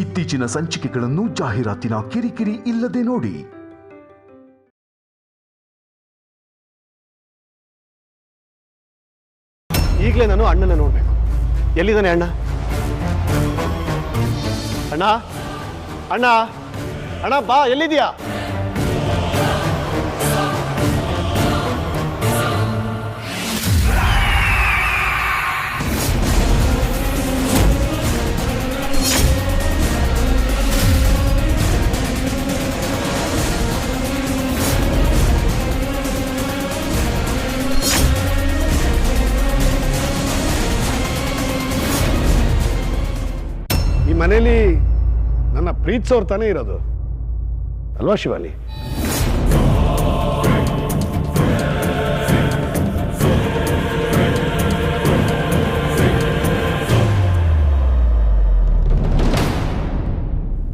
ಇತ್ತೀಚಿನ ಸಂಚಿಕೆಗಳನ್ನು ಜಾಹೀರಾತಿನ ಕಿರಿಕಿರಿ ಇಲ್ಲದೆ ನೋಡಿ. ಈಗಲೇ ನಾನು ಅಣ್ಣನ ನೋಡ್ಬೇಕು. ಎಲ್ಲಿದ್ದಾನೆ ಅಣ್ಣ? ಅಣ್ಣ ಅಣ್ಣ ಅಣ್ಣ ಬಾ, ಎಲ್ಲಿದ್ಯಾ? ಈ ಮನೇಲಿ ನನ್ನ ಪ್ರೀತಿಸೋರು ತಾನೇ ಇರೋದು ಅಲ್ವಾ ಶಿವಾನಿ?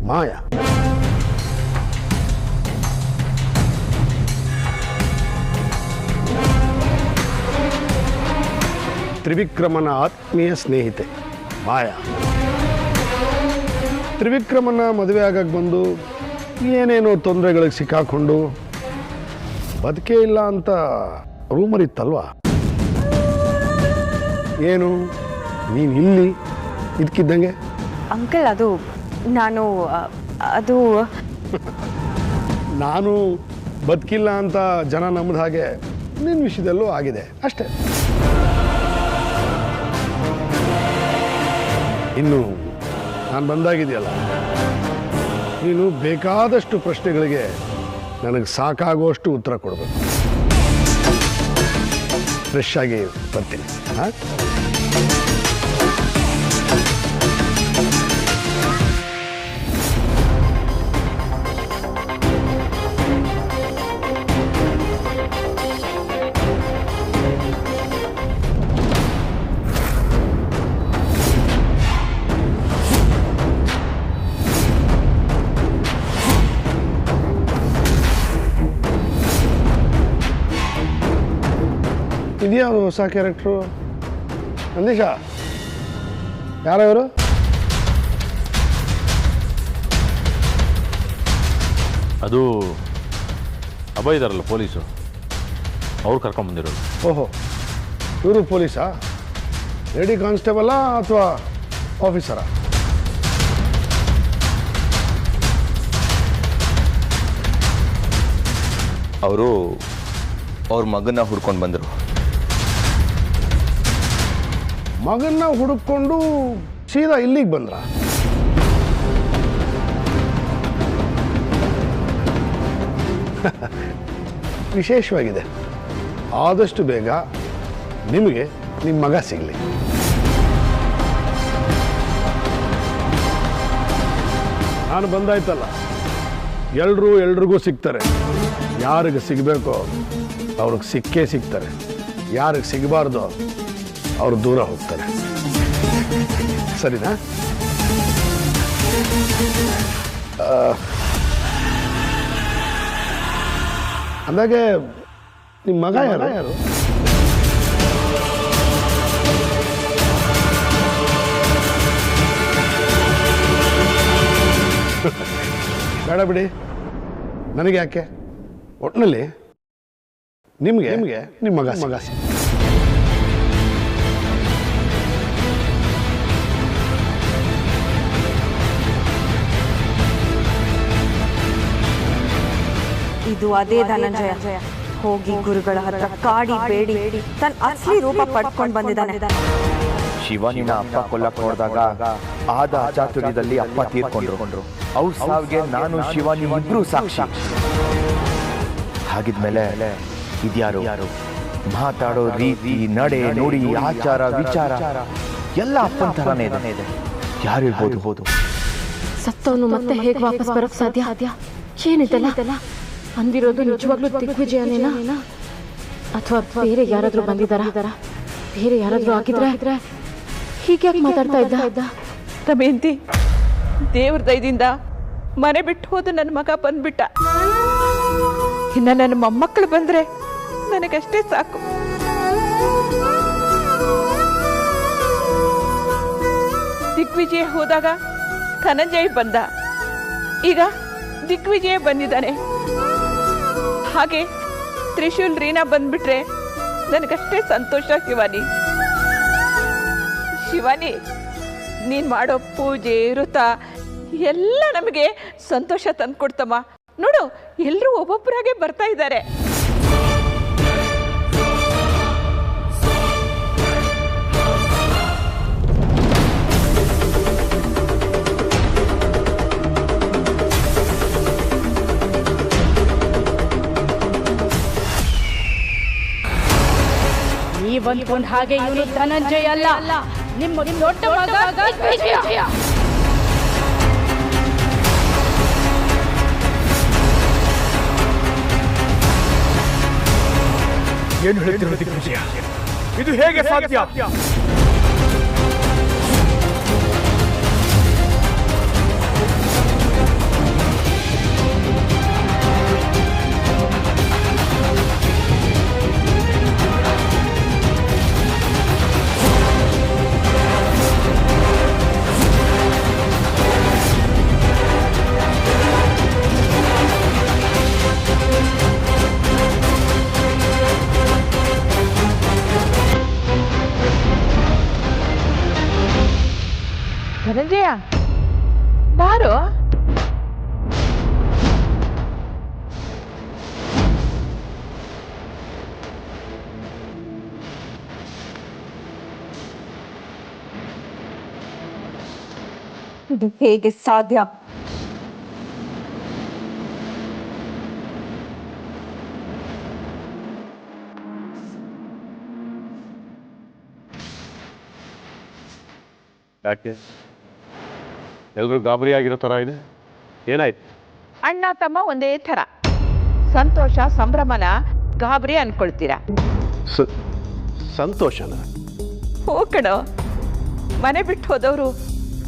ಮಾಯಾ ತ್ರಿವಿಕ್ರಮನ ಆತ್ಮೀಯ ಸ್ನೇಹಿತೆ ಮಾಯಾ. ತ್ರಿವಿಕ್ರಮನ ಮದುವೆ ಆಗಕ್ಕೆ ಬಂದು ಏನೇನೋ ತೊಂದರೆಗಳಿಗೆ ಸಿಕ್ಕಾಕೊಂಡು ಬದುಕೇ ಇಲ್ಲ ಅಂತ ರೂಮರ್ ಇತ್ತಲ್ವಾ? ಏನು ನೀನು ಇಲ್ಲಿ ಇದಕ್ಕಿದ್ದಂಗೆ? ಅಂಕಲ್, ಅದು ನಾನು ಬದುಕಿಲ್ಲ ಅಂತ ಜನ ನಂಬಿದ ಹಾಗೆ ನಿನ್ನ ವಿಷಯದಲ್ಲೂ ಆಗಿದೆ ಅಷ್ಟೇ. ಇನ್ನು ನಾನು ಬಂದಾಗಿದೆಯಲ್ಲ, ನೀನು ಬೇಕಾದಷ್ಟು ಪ್ರಶ್ನೆಗಳಿಗೆ ನನಗೆ ಸಾಕಾಗುವಷ್ಟು ಉತ್ತರ ಕೊಡಬೇಕು. ಫ್ರೆಶ್ ಆಗಿ ಬರ್ತೀನಿ. ಹಾಂ, ಇದ್ಯಾವುದು ಹೊಸ ಕ್ಯಾರೆಕ್ಟ್ರು? ನಂದೀಶ, ಯಾರವರು? ಅದು ಅಭಯ್ ಇದಾರಲ್ಲ ಪೊಲೀಸು, ಅವ್ರು ಕರ್ಕೊಂಡ್ಬಂದಿರೋದು. ಓಹೋ, ಇವರು ಪೊಲೀಸಾ? ಲೇಡಿ ಕಾನ್ಸ್ಟೇಬಲಾ ಅಥವಾ ಆಫೀಸರಾ? ಅವರು ಅವ್ರ ಮಗನ್ನ ಹುಡ್ಕೊಂಡು ಬಂದರು. ಮಗನ್ನ ಹುಡುಕೊಂಡು ಸೀದಾ ಇಲ್ಲಿಗೆ ಬಂದ್ರ? ವಿಶೇಷವಾಗಿದೆ. ಆದಷ್ಟು ಬೇಗ ನಿಮಗೆ ನಿಮ್ಮ ಮಗ ಸಿಗಲಿ. ನಾನು ಬಂದಾಯ್ತಲ್ಲ, ಎಲ್ರಿಗೂ ಸಿಗ್ತಾರೆ. ಯಾರಿಗೆ ಸಿಗಬೇಕೋ ಅವ್ರಿಗೆ ಸಿಕ್ಕೇ ಸಿಗ್ತಾರೆ. ಯಾರಿಗೆ ಸಿಗಬಾರ್ದು ಅವರು ದೂರ ಹೋಗ್ತಾರೆ. ಸರಿನಾ? ಅಂದಾಗೆ ನಿಮ್ಮ ಮಗ ಯಾರು? ಬೇಡ ಬಿಡಿ, ನನಗೆ ಯಾಕೆ? ಒಟ್ಟಿನಲ್ಲಿ ನಿಮಗೆ ನಿಮ್ಮ ಮಗ ಇದು ಅದೇ ಧನಂಜಯ ಹೋಗಿ ಗುರುಗಳ ಹತ್ರ ಕಾಡಿ ಬೇಡಿ ತನ್ನ ಅಸಲಿ ರೂಪ ಪಡ್ಕೊಂಡು ಬಂದಿದ್ದಾನೆ. ಶಿವಾನಿನ ಅಪ್ಪ ಕೊಲ್ಲಕ್ಕೆ ನೋಡಿದಾಗ ಆದ ಅಚಾತುರ್ಯದಲ್ಲಿ ಅಪ್ಪ ತೀರ್ಕೊಂಡ್ರು. ಅವ್ರ ಸಾವಿಗೆ ನಾನು ಶಿವಾನಿ ಇಬ್ರು ಸಾಕ್ಷಿ. ಹಾಗಿದ್ಮೇಲೆ ಇದ್ಯಾರು? ಮಾತಾಡೋ ರೀತಿ, ನಡೆ, ನುಡಿ, ಆಚಾರ, ವಿಚಾರ ಎಲ್ಲ ಅಪ್ಪನ ಥರನೇ ಇದೆ. ಯಾರಿರ್ಬೋದು? ಸತ್ತವನು ಮತ್ತೆ ಹೇಗೆ ವಾಪಸ್ ಬರೋಕ್ ಸಾಧ್ಯ? ಏನಿದೆಲ್ಲ ಅಂದಿರೋದು ನಿಜವಾಗ್ಲೂ ದಿಗ್ವಿಜಯನೇನಾ ಅಥವಾ ಬೇರೆ ಯಾರಾದ್ರೂ ಬಂದಿದ್ದಾರಾ? ಬೇರೆ ಯಾರಾದ್ರೂ ಆಗಿದ್ರೆ ಹೀಗೆ ಮಾತಾಡ್ತಾ ಇದ್ದ? ದಮಯಂತಿ, ದೇವ್ರ ದಯದಿಂದ ಮನೆ ಬಿಟ್ಟು ಹೋದ ನನ್ನ ಮಗ ಬಂದ್ಬಿಟ್ಟ. ಇನ್ನ ನನ್ನ ಮೊಮ್ಮಕ್ಕಳು ಬಂದ್ರೆ ನನಗಷ್ಟೇ ಸಾಕು. ದಿಗ್ವಿಜಯ ಹೋದಾಗ ಧನಂಜಯ್ ಬಂದ, ಈಗ ದಿಗ್ವಿಜಯ ಬಂದಿದ್ದಾನೆ. ಹಾಗೆ ತ್ರಿಶೂಲ್ ರೀನಾ ಬಂದ್ಬಿಟ್ರೆ ನನಗಷ್ಟೇ ಸಂತೋಷ. ಶಿವಾನಿ, ನೀನ್ ಮಾಡೋ ಪೂಜೆ ವ್ರತ ಎಲ್ಲ ನಮಗೆ ಸಂತೋಷ ತಂದ್ಕೊಡ್ತಮ್ಮ. ನೋಡು, ಎಲ್ಲರೂ ಒಬ್ಬೊಬ್ಬರಾಗೆ ಬರ್ತಾ ಇದ್ದಾರೆ. ನೀವಂದ್ಕೊಂಡ್ ಹಾಗೆ ಇವನು ಧನಂಜಯ ಅಲ್ಲ, ನಿಮ್ಮ ದೊಡ್ಡ ಮಗ ದಿಗ್ವಿಜಯ. ಏನು ಹೇಳ್ತಿರೋ ದಿಗ್ವಿಜಯ? ಇದು ಹೇಗೆ ಸಾಧ್ಯ? ಧನಂಜಯ, ಬಾರೋ. ಇದು ಹೇಗೆ ಸಾಧ್ಯ? ಯಾಕೆ ಎಲ್ಲರೂ ಗಾಬರಿ ಆಗಿರೋ ಥರ ಇದೆ? ಏನಾಯ್ತು? ಅಣ್ಣ ತಮ್ಮ ಒಂದೇ ಥರ, ಸಂತೋಷ ಸಂಭ್ರಮನ ಗಾಬರಿ ಅನ್ಕೊಳ್ತೀರಾ. ಸಂತೋಷನ? ಹೋ ಕಣೋ, ಮನೆ ಬಿಟ್ಟು ಹೋದವರು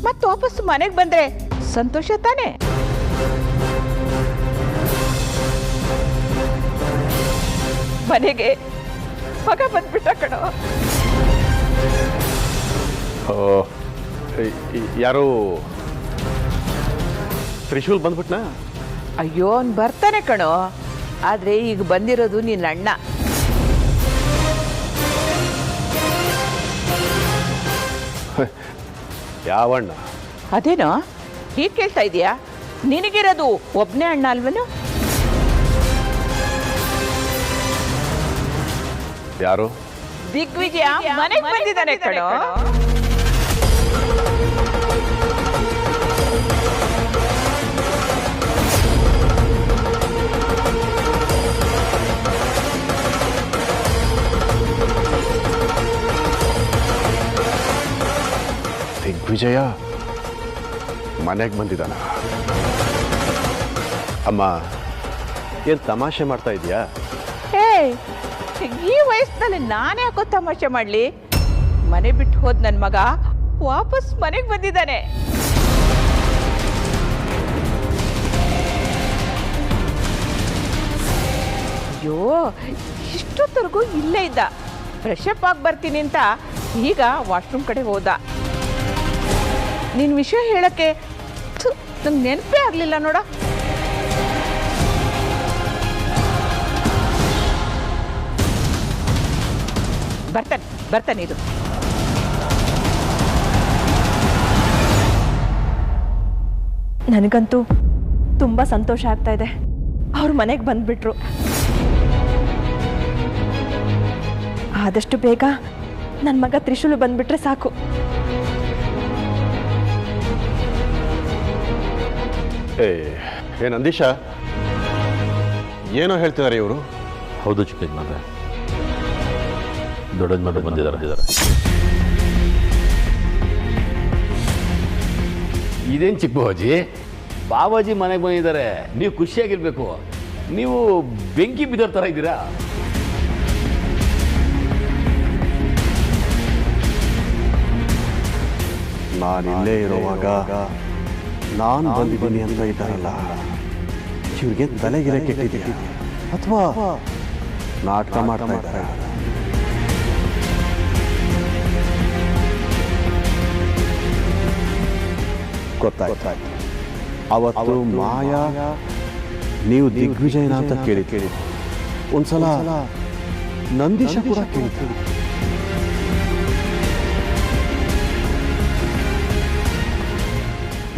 ಮತ್ತೆ ವಾಪಸ್ ಮನೆಗೆ ಬಂದ್ರೆ ಸಂತೋಷ ತಾನೆ. ಮನೆಗೆ ಮಗ ಬಂದ್ಬಿಟ್ಟ ಕಣೋ. ಯಾರೋ ತ್ರಿಶೂಲ್ ಬಂದ್ಬಿಟ್ನಾ? ಅಯ್ಯೋ, ಅವ್ನು ಬರ್ತಾನೆ ಕಣೋ, ಆದ್ರೆ ಈಗ ಬಂದಿರೋದು ನಿನ್ನ ಅಣ್ಣ. ಯಾವಣ್ಣ? ಅದೇನೋ ಹೀಗೆ ಕೇಳ್ತಾ ಇದೀಯಾ? ನಿನಗಿರೋದು ಒಬ್ನೇ ಅಣ್ಣ ಅಲ್ವನು? ಯಾರು? ದಿಗ್ವಿಜಯ ಮನೆಗೆ ಬಂದಿದ್ದಾನೆ ಕಣೋ. ದಿಗ್ವಿಜಯ ಮನೆಗೆ ಬಂದಿದ್ದಾನ? ಅಮ್ಮ, ಏನು ತಮಾಷೆ ಮಾಡ್ತಾ ಇದೀಯಾ? ಈ ವಯಸ್ಸಿನಲ್ಲಿ ನಾನೇ ಯಾಕೋ ತಮಾಷೆ ಮಾಡ್ಲಿ? ಮನೆ ಬಿಟ್ಟು ಹೋದ್ ನನ್ನ ಮಗ ವಾಪಸ್ ಮನೆಗೆ ಬಂದಿದ್ದಾನೆ. ಅಯ್ಯೋ, ಇಷ್ಟೊತ್ತರೆಗೂ ಇಲ್ಲೇ ಇದ್ದ. ಫ್ರೆಶ್ ಅಪ್ ಆಗಿ ಬರ್ತೀನಿ ಅಂತ ಈಗ ವಾಶ್ರೂಮ್ ಕಡೆ ಹೋದ. ನಿನ್ ವಿಷಯ ಹೇಳಕ್ಕೆ ನಂಗೆ ನೆನಪೇ ಆಗ್ಲಿಲ್ಲ ನೋಡ. ಬರ್ತಾನೆ ಇದು. ನನಗಂತೂ ತುಂಬ ಸಂತೋಷ ಆಗ್ತಾ ಇದೆ. ಅವ್ರ ಮನೆಗೆ ಬಂದ್ಬಿಟ್ರು. ಆದಷ್ಟು ಬೇಗ ನನ್ನ ಮಗ ತ್ರಿಶೂಲು ಬಂದ್ಬಿಟ್ರೆ ಸಾಕು. ಏನು ಅಂದೀಶ, ಏನೋ ಹೇಳ್ತಿದ್ದಾರೆ ಇವರು? ಹೌದು ಚಿಕ್ಕ ಯಜಮಾನ್ರೆ, ದೊಡ್ಡ ಯಜಮಾನ್ರು ಬಂದಿದ್ದಾರೆ. ಇದೇನು ಚಿಕ್ಕ ಬಾವಾಜಿ, ಬಾವಾಜಿ ಮನೆಗೆ ಬಂದಿದ್ದಾರೆ, ನೀವು ಖುಷಿಯಾಗಿರ್ಬೇಕು. ನೀವು ಬೆಂಕಿ ಬಿದ್ದೋರ್ ಥರ ಇದ್ದೀರಾ. ನಾನಿಲ್ಲೇ ಇರುವಾಗ ನಾನು ಬಂದಿದ್ದೀನಿ ಅಂತ ಇದ್ದಾರಲ್ಲ, ಇವ್ರಿಗೆ ತಲೆಗಿಲೆ ಕೆಟ್ಟಿದೆಯಾ ಅಥವಾ ನಾಟಕ ಮಾಡ್ತಾ ಇದ್ದಾರೆ? ಗೊತ್ತಾಯ್ತು. ಅವತ್ತು ಮಾಯಾ ನೀವು ದಿಗ್ವಿಜಯನ ಅಂತ ಕೇಳಿ ಒಂದ್ಸಲ ನಂದೀಶ ಕೂಡ ಕೇಳಿದ್ರು.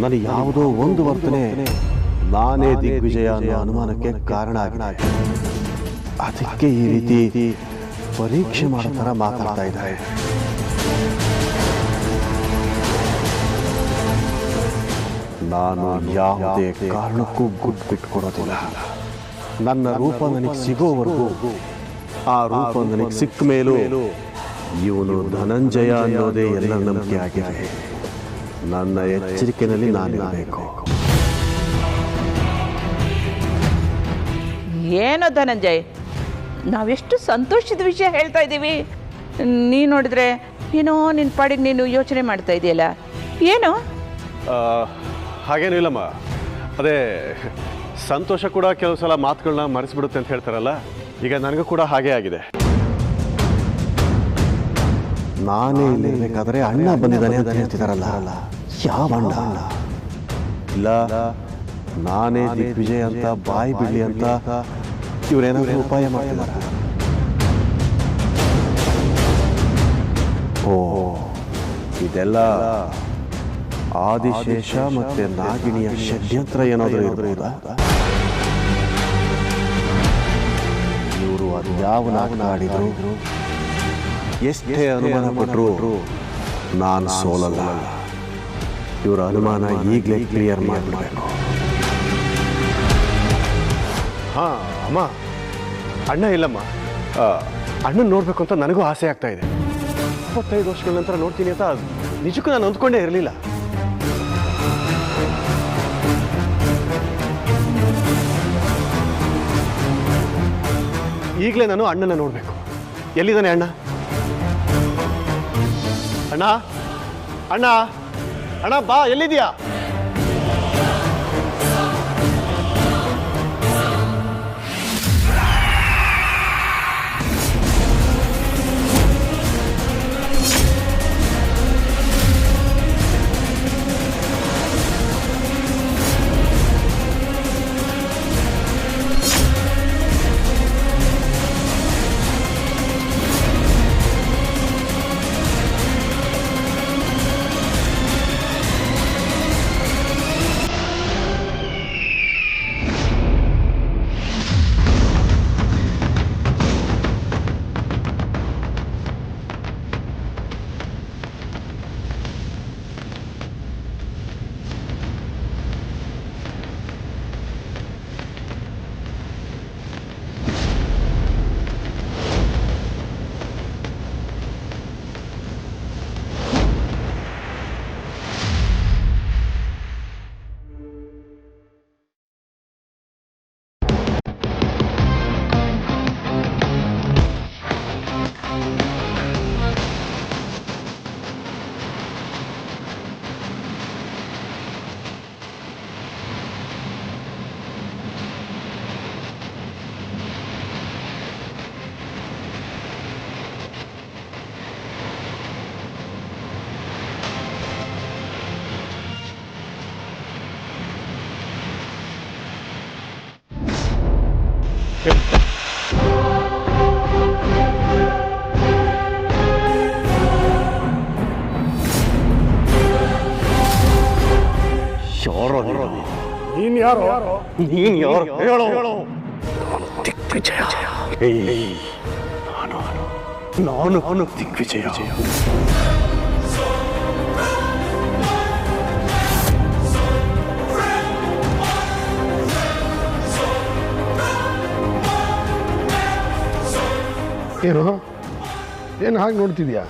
ನನಗೆ ಯಾವುದೋ ಒಂದು ವರ್ತನೆ ನಾನೇ ದಿಗ್ವಿಜಯ ಅನ್ನೋ ಅನುಮಾನಕ್ಕೆ ಕಾರಣ ಆಗಿದೆ. ಅದಕ್ಕೆ ಈ ರೀತಿ ಪರೀಕ್ಷೆ ಮಾಡೋ ಥರ ಮಾತಾಡ್ತಾ ಇದ್ದಾರೆ. ನಾನು ಯಾವುದೇ ಕಾರಣಕ್ಕೂ ಗುಟ್ಟು ಬಿಟ್ಕೊಡೋದಿಲ್ಲ. ನನ್ನ ರೂಪ ನನಗೆ ಸಿಗೋವರೆಗೂ, ಆ ರೂಪ ನನಗೆ ಸಿಕ್ಕ ಮೇಲೂ ಇವನು ಧನಂಜಯ ಅನ್ನೋದೇ ಎಲ್ಲರ ನಂಬಿಕೆ ಆಗಿದೆ. ನನ್ನ ಎಚ್ಚರಿಕೆಯಲ್ಲಿ ನಾನಿರಬೇಕು. ಏನೋ ಧನಂಜಯ್, ನಾವೆಷ್ಟು ಸಂತೋಷದ ವಿಷಯ ಹೇಳ್ತಾ ಇದ್ದೀವಿ, ನೀ ನೋಡಿದ್ರೆ ಏನೋ ನಿನ್ನ ಪಾಡಿಗೆ ನೀನು ಯೋಚನೆ ಮಾಡ್ತಾ ಇದೆಯಲ್ಲ, ಏನು? ಹಾಗೇನೂ ಇಲ್ಲಮ್ಮ. ಅದೇ ಸಂತೋಷ ಕೂಡ ಕೆಲವು ಸಲ ಮಾತುಗಳನ್ನ ಮರೆಸ್ಬಿಡುತ್ತೆ ಅಂತ ಹೇಳ್ತಾರಲ್ಲ, ಈಗ ನನಗೂ ಕೂಡ ಹಾಗೇ ಆಗಿದೆ. ನಾನೇ ಇಲ್ಲಿರ್ಬೇಕಾದ್ರೆ ಅಣ್ಣ ಬಂದಿದ್ದಾನೆ ಅಂತ ಹೇಳ್ತಿದಾರಲ್ಲ, ಯಾವ ಅಣ್ಣ? ಇಲ್ಲ, ನಾನೇ ದಿಗ್ವಿಜಯ್ ಅಂತ ಬಾಯಿ ಬಿಡ್ಲಿ ಅಂತ ಇವರೇನಾದ್ರೂ ಉಪಾಯ ಮಾಡ್ತಿದಾರ? ಓ, ಇದೆಲ್ಲ ಆದಿಶೇಷ ಮತ್ತೆ ನಾಗಿಣಿಯ ಷಡ್ಯಂತ್ರ ಏನಾದರೂ ಇರಬಹುದಾ? ಇವರು ಅದು ಯಾವ ನಾಟಕ ಆಡಿದ್ರು, ಎಷ್ಟೇ ಅನುಮಾನ ಪಟ್ಟರು ನಾನು ಸೋಲಲ್ಲ. ಇವರ ಅನುಮಾನ ಈಗಲೇ ಕ್ಲಿಯರ್ ಮಾಡಬೇಕು. ಹಾಂ ಅಮ್ಮ, ಅಣ್ಣ ಇಲ್ಲಮ್ಮ. ಅಣ್ಣನ ನೋಡಬೇಕು ಅಂತ ನನಗೂ ಆಸೆ ಆಗ್ತಾ ಇದೆ. 25 ವರ್ಷಗಳ ನಂತರ ನೋಡ್ತೀನಿ ಅಂತ ನಿಜಕ್ಕೂ ನಾನು ಅಂದ್ಕೊಂಡೇ ಇರಲಿಲ್ಲ. ಈಗಲೇ ನಾನು ಅಣ್ಣನ ನೋಡಬೇಕು. ಎಲ್ಲಿದ್ದಾನೆ ಅಣ್ಣ? ಅಣ್ಣ ಅಣ್ಣ ಅಣ್ಣ, ಬಾ, ಎಲ್ಲಿದ್ಯಾ? ನೀನ್ ಯಾರು? ನೀನ್ ಯಾರು ಹೇಳು? ದಿಗ್ವಿಜಯ. ನಾನು ದಿಗ್ವಿಜಯ. ಏನು ಹಾಗೆ ನೋಡ್ತಿದ್ಯಾ?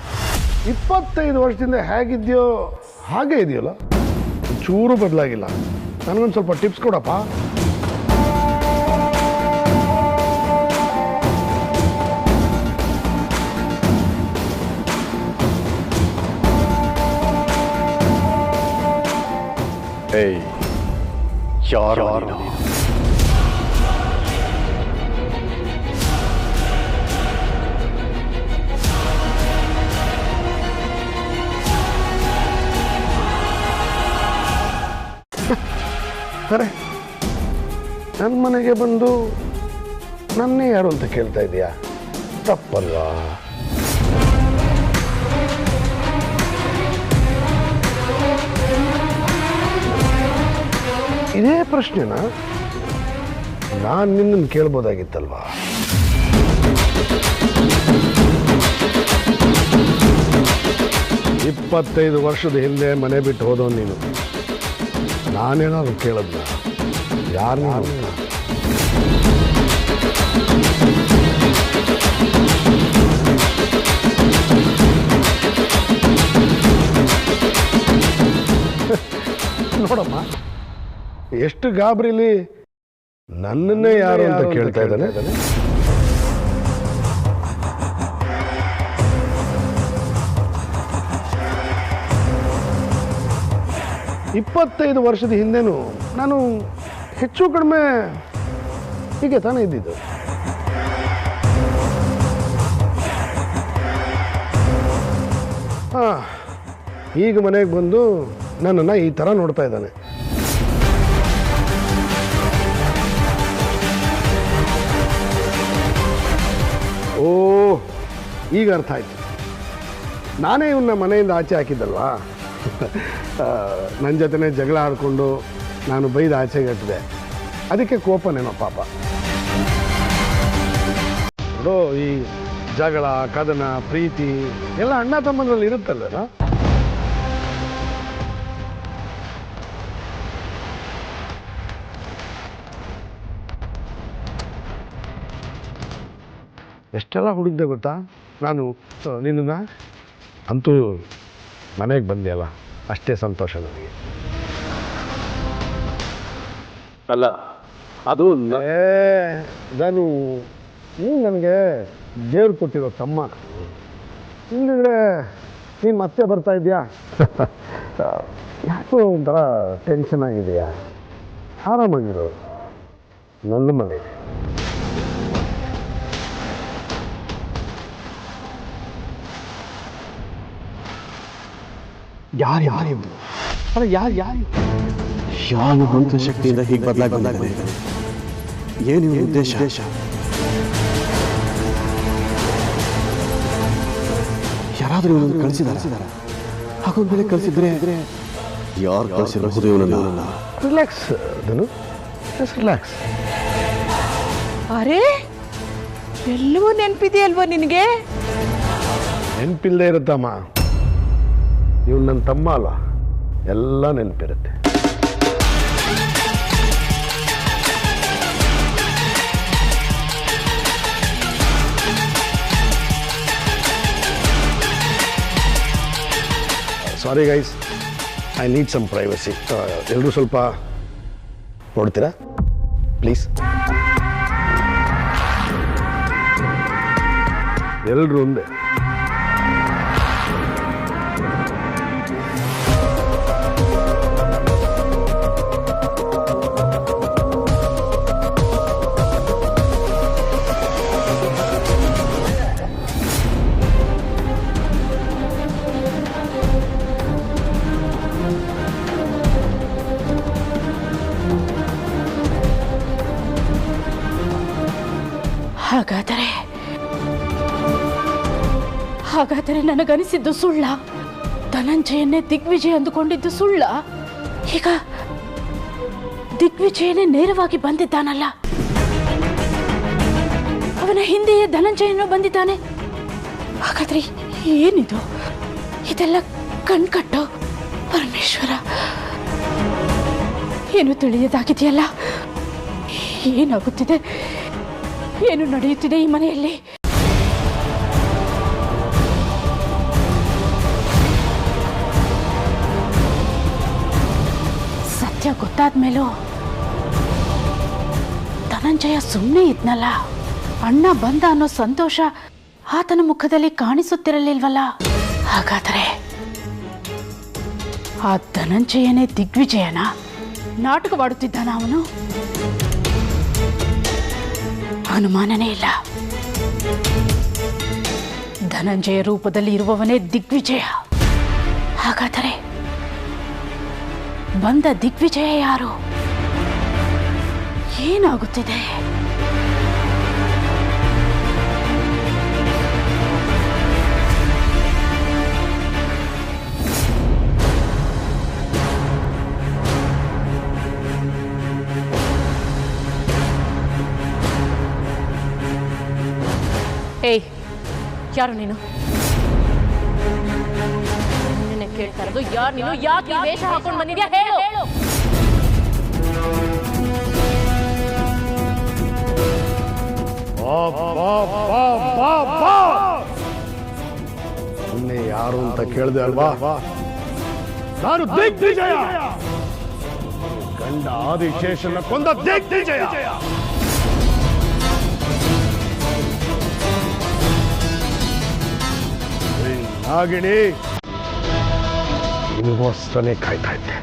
25 ವರ್ಷದಿಂದ ಹೇಗಿದ್ಯೋ ಹಾಗೆ ಇದೆಯಲ್ಲ, ಚೂರು ಬದಲಾಗಿಲ್ಲ. ನನಗೊಂದು ಸ್ವಲ್ಪ ಟಿಪ್ಸ್ ಕೊಡಪ್ಪ. ಏಯ್, ಯಾರು ನೀನು? ಸರಿ, ನನ್ನ ಮನೆಗೆ ಬಂದು ನನ್ನೇ ಯಾರು ಅಂತ ಕೇಳ್ತಾ ಇದೀಯಾ? ತಪ್ಪಲ್ವಾ? ಇದೇ ಪ್ರಶ್ನೆನ ನಾನು ನಿನ್ನನ್ನು ಕೇಳ್ಬೋದಾಗಿತ್ತಲ್ವಾ? ಇಪ್ಪತ್ತೈದು ವರ್ಷದ ಹಿಂದೆ ಮನೆ ಬಿಟ್ಟು ಹೋದವ್ ನೀನು. ನಾನೇನಾದ್ರು ಕೇಳದ್ನ? ಯಾರನ್ನ? ನೋಡಮ್ಮ, ಎಷ್ಟು ಗಾಬರಿಲಿ ನನ್ನನ್ನೇ ಯಾರು ಅಂತ ಕೇಳ್ತಾ ಇದ್ದಾನೆ. 25 ವರ್ಷದ ಹಿಂದೆನೂ ನಾನು ಹೆಚ್ಚು ಕಡಿಮೆ ಹೀಗೆ ತಾನೇ ಇದ್ದಿದ್ದು. ಈಗ ಮನೆಗೆ ಬಂದು ನನ್ನನ್ನು ಈ ಥರ ನೋಡ್ತಾ ಇದ್ದಾನೆ. ಓ, ಈಗ ಅರ್ಥ ಆಯ್ತು. ನಾನೇ ಇವನ್ನ ಮನೆಯಿಂದ ಆಚೆ ಹಾಕಿದ್ದಲ್ವಾ? ನನ್ನ ಜೊತೆನೇ ಜಗಳ ಆಡಿಕೊಂಡು ನಾನು ಬೈದು ಆಚೆಗೆ ಹಟ್ಟಿದೆ. ಅದಕ್ಕೆ ಕೋಪನೇನೋ ಪಾಪ. ನೋಡೋ, ಈ ಜಗಳ, ಕದನ, ಪ್ರೀತಿ ಎಲ್ಲ ಅಣ್ಣ ತಮ್ಮನಲ್ಲಿ ಇರುತ್ತಲ್ಲ. ಎಷ್ಟೆಲ್ಲ ಹುಡುಕ್ದೆ ಗೊತ್ತಾ ನಾನು ನಿನ್ನ. ಅಂತೂ ಮನೆಗೆ ಬಂದೆಯಲ್ಲ, ಅಷ್ಟೇ ಸಂತೋಷ ನನಗೆ. ಅಲ್ಲ, ಅದು ನಾನು ನೀನು ನನಗೆ ದೇವ್ರು ಕೊಟ್ಟಿರೋ ತಮ್ಮ. ಇಲ್ಲಿದ್ರೆ ನೀನು ಮತ್ತೆ ಬರ್ತಾ ಇದೆಯಾ? ಯಾಕೋ ಒಂಥರ ಟೆನ್ಷನ್ ಆಗಿದೆಯಾ? ಆರಾಮಾಗಿರೋ ನನ್ನ ಮನೆ. ಯಾರು ಅಲ್ಲ, ಯಾರು ಯಾವ ಮಂತ್ರ ಶಕ್ತಿಯಿಂದ ಹೀಗೆ ಬದಲಾಗಿ ಬಂದಿದೆ? ಏನು ಉದ್ದೇಶ? ಯಾರಾದರೂ ಇವನನ್ನು ಕಳಿಸಿದಾರ? ಹಾಕೊಂಡ್ ಮೇಲೆ ಕಳಿಸಿದ್ರೆ ಯಾರು ಕಳಿಸಿರಬಹುದು ಇವನನ್ನ? ರಿಲ್ಯಾಕ್ಸ್ ಧನು, ರಿಲ್ಯಾಕ್ಸ್. ಅರೆ, ಎಲ್ಲವೂ ನೆನಪಿದೆಯಲ್ವ ನಿನಗೆ? ನೆನಪಿಲ್ಲದೆ ಇರುತ್ತಮ್ಮ. ಇವ್ನು ನನ್ನ ತಮ್ಮ ಅಲ್ಲ, ಎಲ್ಲ ನೆನಪಿರುತ್ತೆ. Sorry guys, I need some privacy. ಎಲ್ಲರೂ ಸ್ವಲ್ಪ ನೋಡ್ತೀರಾ ಪ್ಲೀಸ್? ಎಲ್ಲರೂ ಒಂದೇ. ಹಾಗಾದರೆ ನನಗನಿಸಿದ್ದು ಸುಳ್ಳ? ಧನಂಜಯನ್ನೇ ದಿಗ್ವಿಜಯ ಅಂದುಕೊಂಡಿದ್ದು ಸುಳ್ಳ? ಈಗ ದಿಗ್ವಿಜಯನೇ ನೇರವಾಗಿ ಬಂದಿದ್ದಾನಲ್ಲ, ಅವನ ಹಿಂದೆಯೇ ಧನಂಜಯನೂ ಬಂದಿದ್ದಾನೆ. ಹಾಗಾದ್ರೆ ಏನಿದು? ಇದೆಲ್ಲ ಕಣ್ಕಟ್ಟು. ಪರಮೇಶ್ವರ, ಏನು ತಿಳಿಯದಾಗಿದೆಯಲ್ಲ? ಏನಾಗುತ್ತಿದೆ? ಏನು ನಡೆಯುತ್ತಿದೆ ಈ ಮನೆಯಲ್ಲಿ? ಸತ್ಯ ಗೊತ್ತಾದ್ಮೇಲೂ ಧನಂಜಯ ಸುಮ್ಮನೆ ಇದ್ನಲ್ಲ. ಅಣ್ಣ ಬಂದ ಅನ್ನೋ ಸಂತೋಷ ಆತನ ಮುಖದಲ್ಲಿ ಕಾಣಿಸುತ್ತಿರಲಿಲ್ವಲ್ಲ. ಹಾಗಾದರೆ ಆ ಧನಂಜಯನೇ ದಿಗ್ವಿಜಯನ ನಾಟಕವಾಡುತ್ತಿದ್ದಾನ ಅವನು? ಅನುಮಾನನೇ ಇಲ್ಲ. ಧನಂಜಯ ರೂಪದಲ್ಲಿ ಇರುವವನೇ ದಿಗ್ವಿಜಯ. ಹಾಗಾದರೆ ಬಂದ ದಿಗ್ವಿಜಯ ಯಾರು? ಏನಾಗುತ್ತಿದೆ? ಏಯ್, ಯಾರು ನೀನು? ನಿನ್ನೆ ಕೇಳ್ತಾ ಇರೋದು ಯಾರು ನೀನು? ಯಾಕೆ ಈ ವೇಷ ಹಾಕೊಂಡು ಬಂದಿದ್ಯಾ? ಹೇಳು. ನಿನ್ನೆ ಯಾರು ಅಂತ ಕೇಳಿದೆ ಅಲ್ವಾ? ನಾನು ದಿಗ್ವಿಜಯ, ಗಂಡ ಆದಿಶೇಷನ ಕೊಂದ ದಿಗ್ವಿಜಯ. ನಾಗಿಣಿ ನಿಮಗೋಸ್ಕರನೇ ಕಾಯ್ತಾ ಇದ್ದೆ.